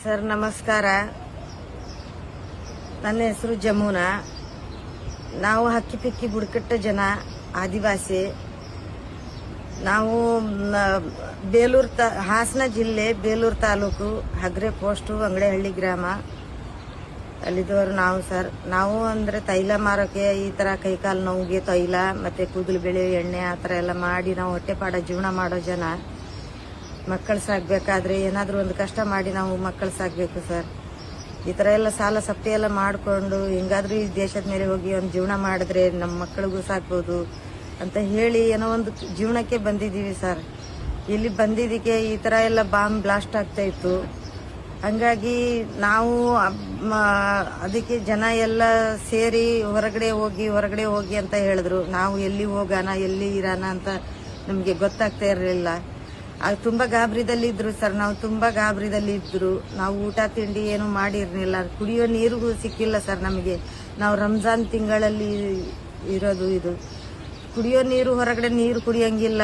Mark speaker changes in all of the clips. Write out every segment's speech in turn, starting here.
Speaker 1: Sir ನಮಸ್ಕಾರ. ನನ್ನ ಹೆಸರು ಜಮುನಾ. ನಾವು ಹಕ್ಕಿಪಿಕ್ಕಿ ಬುಡಕಟ್ಟು ಜನ, ಆದಿವಾಸಿ. ನಾವು ಹಾಸನ ಜಿಲ್ಲೆ ಬೇಲೂರು ತಾಲೂಕು ಹಗ್ರೆ ಪೋಸ್ಟು ಅಂಗಡಿಹಳ್ಳಿ ಗ್ರಾಮ ಅಲ್ಲಿದ್ದವರು ನಾವು ಸರ್. ನಾವು ಅಂದ್ರೆ ತೈಲ ಮಾರೋಕೆ ಈ ತರ ಕೈಕಾಲು ನೋವಿಗೆ ತೈಲ ಮತ್ತೆ ಕೂದಲು ಬೆಳೆ ಎಣ್ಣೆ ಆ ಥರ ಎಲ್ಲ ಮಾಡಿ ನಾವು ಹೊಟ್ಟೆಪಾಡ ಜೀವನ ಮಾಡೋ ಜನ. ಮಕ್ಕಳು ಸಾಕ್ಬೇಕಾದ್ರೆ ಏನಾದರೂ ಒಂದು ಕಷ್ಟ ಮಾಡಿ ನಾವು ಮಕ್ಕಳು ಸಾಕ್ಬೇಕು ಸರ್. ಈ ಥರ ಎಲ್ಲ ಸಾಲ ಸಪ್ತಿ ಎಲ್ಲ ಮಾಡಿಕೊಂಡು ಹೆಂಗಾದ್ರೂ ಈ ದೇಶದ ಮೇಲೆ ಹೋಗಿ ಒಂದು ಜೀವನ ಮಾಡಿದ್ರೆ ನಮ್ಮ ಮಕ್ಕಳಿಗೂ ಸಾಕ್ಬೋದು ಅಂತ ಹೇಳಿ ಏನೋ ಒಂದು ಜೀವನಕ್ಕೆ ಬಂದಿದ್ದೀವಿ ಸರ್. ಇಲ್ಲಿ ಬಂದಿದ್ದಕ್ಕೆ ಈ ಥರ ಎಲ್ಲ ಬಾಂಬ್ ಬ್ಲಾಸ್ಟ್ ಆಗ್ತಾ ಇತ್ತು. ಹಂಗಾಗಿ ನಾವು ಅದಕ್ಕೆ ಜನ ಎಲ್ಲ ಸೇರಿ ಹೊರಗಡೆ ಹೋಗಿ ಅಂತ ಹೇಳಿದ್ರು. ನಾವು ಎಲ್ಲಿ ಹೋಗೋಣ ಎಲ್ಲಿ ಇರೋಣ ಅಂತ ನಮಗೆ ಗೊತ್ತಾಗ್ತಾ ಇರಲಿಲ್ಲ. ತುಂಬಾ ಗಾಬರಿದಲ್ಲಿ ಇದ್ರು ಸರ್. ನಾವು ತುಂಬಾ ಗಾಬರಿದಲ್ಲಿ ಇದ್ರು. ನಾವು ಊಟ ತಿಂಡಿ ಏನು ಮಾಡಿರ್ಲಿಲ್ಲ. ಕುಡಿಯೋ ನೀರಿಗೂ ಸಿಕ್ಕಿಲ್ಲ ಸರ್ ನಮಗೆ. ನಾವು ರಂಜಾನ್ ತಿಂಗಳಲ್ಲಿ ಇರೋದು. ಇದು ಕುಡಿಯೋ ನೀರು, ಹೊರಗಡೆ ನೀರು ಕುಡಿಯಂಗಿಲ್ಲ,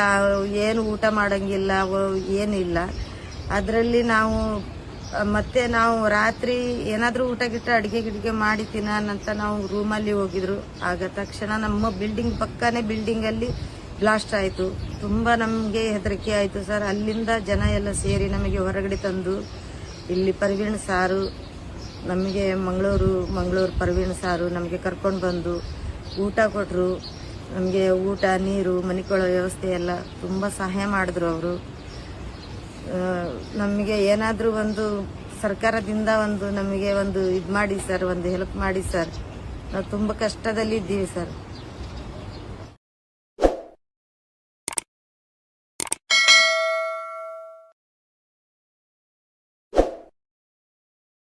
Speaker 1: ಏನು ಊಟ ಮಾಡಂಗಿಲ್ಲ, ಏನಿಲ್ಲ. ಅದರಲ್ಲಿ ನಾವು ರಾತ್ರಿ ಏನಾದ್ರೂ ಊಟ ಗಿಟ್ಟ ಅಡಿಗೆ ಮಾಡಿ ತಿನ್ನೋಣಂತ ನಾವು ರೂಮಲ್ಲಿ ಹೋಗಿದ್ರು. ಆಗ ತಕ್ಷಣ ನಮ್ಮ ಬಿಲ್ಡಿಂಗ್ ಪಕ್ಕನೇ ಬಿಲ್ಡಿಂಗಲ್ಲಿ ಬ್ಲಾಸ್ಟ್ ಆಯಿತು. ತುಂಬ ನಮಗೆ ಹೆದರಿಕೆ ಆಯಿತು ಸರ್. ಅಲ್ಲಿಂದ ಜನ ಎಲ್ಲ ಸೇರಿ ನಮಗೆ ಹೊರಗಡೆ ತಂದು ಇಲ್ಲಿ ಪರ್ವೀಣ್ ಸಾರು ನಮಗೆ ಮಂಗಳೂರು ಪರ್ವೀಣ್ ಸಾರು ನಮಗೆ ಕರ್ಕೊಂಡು ಬಂದು ಊಟ ಕೊಟ್ಟರು. ನಮಗೆ ಊಟ ನೀರು ಮನಿಕೊಳ್ಳೋ ವ್ಯವಸ್ಥೆ ಎಲ್ಲ ತುಂಬ ಸಹಾಯ ಮಾಡಿದ್ರು ಅವರು. ನಮಗೆ ಏನಾದರೂ ಒಂದು ಸರ್ಕಾರದಿಂದ ನಮಗೆ ಇದು ಮಾಡಿ ಸರ್, ಒಂದು ಹೆಲ್ಪ್ ಮಾಡಿ ಸರ್. ನಾವು ತುಂಬ ಕಷ್ಟದಲ್ಲಿ ಇದ್ದೀವಿ ಸರ್.